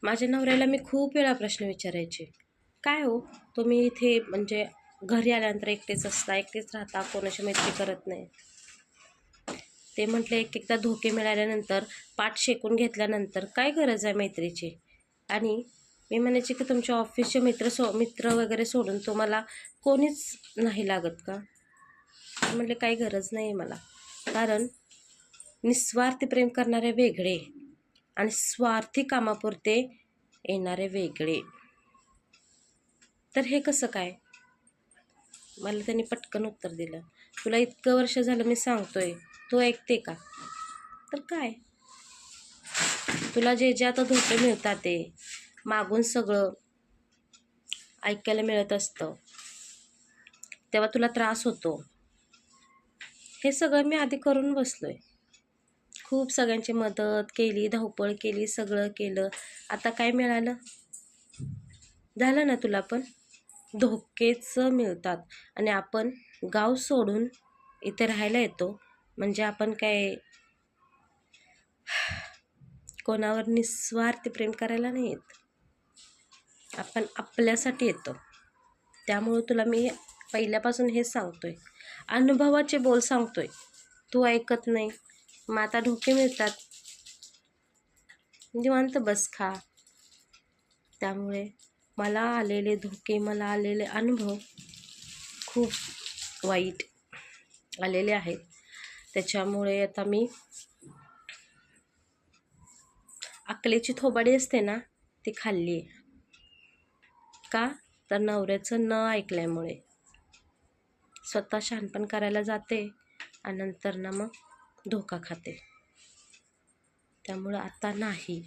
माझ्या नवऱ्याला मी खूप वेळा प्रश्न विचारायचे, काय हो तुम्ही इथे म्हणजे घरी आल्यानंतर एकटेच असता, एकटेच राहता, कोणाशी मैत्री करत नाही. ते म्हटले एक एकदा धोके मिळाल्यानंतर, पाठ शेकून घेतल्यानंतर काय गरज आहे मैत्रीची. आणि मी म्हणायचे की तुमच्या ऑफिसचे मित्र वगैरे सोडून तुम्हाला कोणीच नाही लागत का. म्हटले काही गरज नाही मला, कारण निस्वार्थी प्रेम करणारे वेगळे आणि स्वार्थी कामापुरते येणारे वेगळे. तर हे कसं काय. मला त्यांनी पटकन उत्तर दिलं, तुला इतकं वर्ष झालं मी सांगतोय, तू ऐकते का. तर काय, तुला जे जे आता धोके मिळतात ते मागून सगळं ऐकायला मिळत असतं, तेव्हा तुला त्रास होतो. हे सगळं मी आधी करून बसलोय. खूप सगळ्यांची मदत केली, धावपळ केली, सगळं केलं. आता काय मिळालं. झालं ना तुला पण. धोकेच मिळतात आणि आपण गाव सोडून इथे राहायला येतो म्हणजे आपण काय कोणावर निस्वार्थी प्रेम करायला नाही येत, आपण आपल्यासाठी येतो. त्यामुळे तुला मी पहिल्यापासून हेच सांगतोय, अनुभवाचे बोल सांगतोय. तू ऐकत नाही, मग आता धोके मिळतात, निवांत बस खा. त्यामुळे मला आलेले धोके, मला आलेले अनुभव खूप वाईट आलेले आहेत. त्याच्यामुळे आता मी अकलेची थोबाडी असते ना ती खाल्ली आहे. का तर नवऱ्याचं न ऐकल्यामुळे. स्वतः शहाणपण करायला जाते आणि नंतर ना मग धोका खाते. त्यामुळं आता नाही,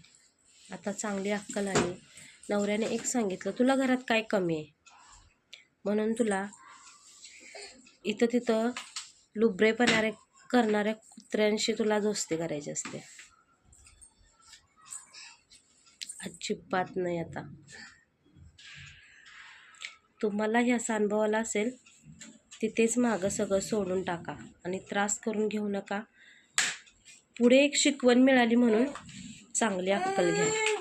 आता चांगली अक्कल आली. नवऱ्याने एक सांगितलं, तुला घरात काय कमी आहे म्हणून तुला इथं तिथं लुबरेपणा करणाऱ्या कुत्र्यांशी तुला दोस्ती करायची असते. अजिबात नाही. आता तुम्हाला हे असा अनुभव आला असेल, तिथेच मागं सगळं सोडून टाका आणि त्रास करून घेऊ नका. पुढे एक शिकवण मिळाली म्हणून चांगली अक्कल घ्या.